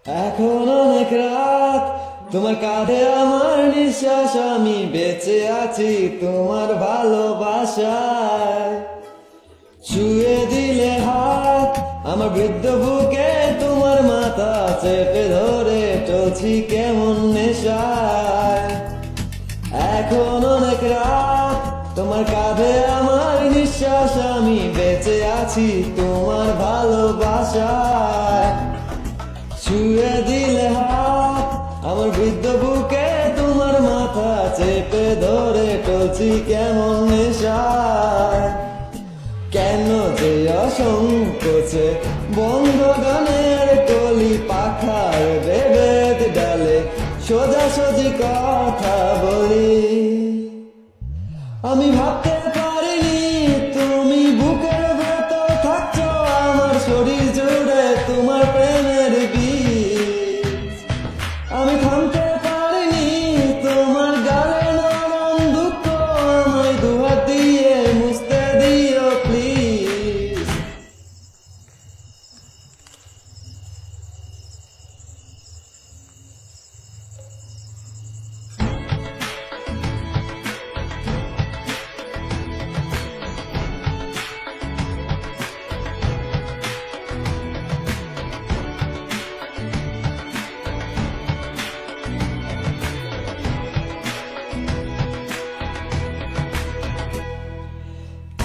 এখন অনেক রাত, তোমার কাঁধে আমার নিঃশ্বাস, আমি বেঁচে আছি তোমার ভালোবাসায়। ছুঁয়ে দিলে হাত আমার বৃদ্ধ বুকে, তোমার মাথা চেপে ধরে চলছি কেমন নেশায়। এখন অনেক রাত, তোমার কাঁধে আমার নিঃশ্বাস, আমি বেঁচে আছি তোমার ভালোবাসায়। ছুঁয়ে দিলে হাত আমার বৃদ্ধ বুকে, তোমার মাথা চেপে ধরে চলছি কেমন নেশায়। কেন যে অসংকোচে বন্ধ গানের কলি পাখার বেবেদ ডালে সোজাসুজি কথা বলি। আমি ভাবতে পারিনি তুমি বুকের ভেতর থাকছো, আমার শরীর জুড়ে তোমার প্রেমের বীজ। আমি থামতে পারিনি তোমার গালে নরম দুঃখ, আমায় দুহাত দিয়ে মুছতে দিও প্লিজ।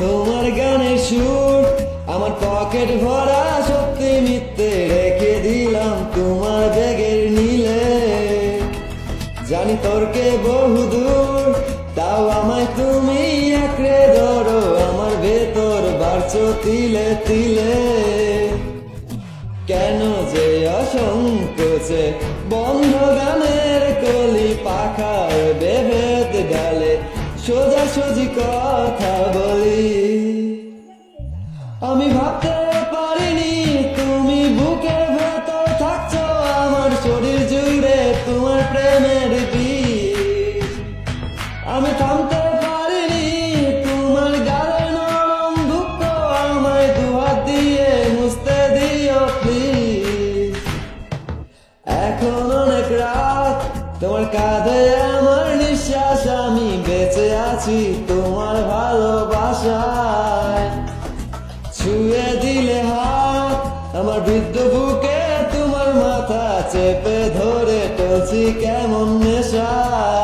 তোমার গানের সুর আমার পকেট ভরা, সত্যি মিথ্যে রেখে দিলাম তোমার ব্যাগের নীলে। জানি তর্কে বহুদূর, তাও আমায় তুমি আঁকড়ে ধরো, আমার ভেতর বাড়ছো তিলে তিলে। কেন যে অসংকোচে বন্ধ গানের কলি পাখার বেভেদ ডালে সোজাসুজি কথা বলি। আমি ভাবতে পারিনি তুমি বুকের ভেতর থাকছো, আমার শরীর জুড়ে তোমার প্রেমের বীজ। আমি থামতে পারিনি তোমার গালে নরম দুঃখ, আমায় দুহাত দিয়ে মুছতে দিও প্লিজ। এখন অনেক রাত, তোমার কাঁধে আমার নিঃশ্বাস, আমি বেঁচে আছি তোমার ভালোবাসায়। ছুঁয়ে দিলে হাত আমার বৃদ্ধ বুকে, তোমার মাথা চেপে ধরে চলছি কেমন নেশায়।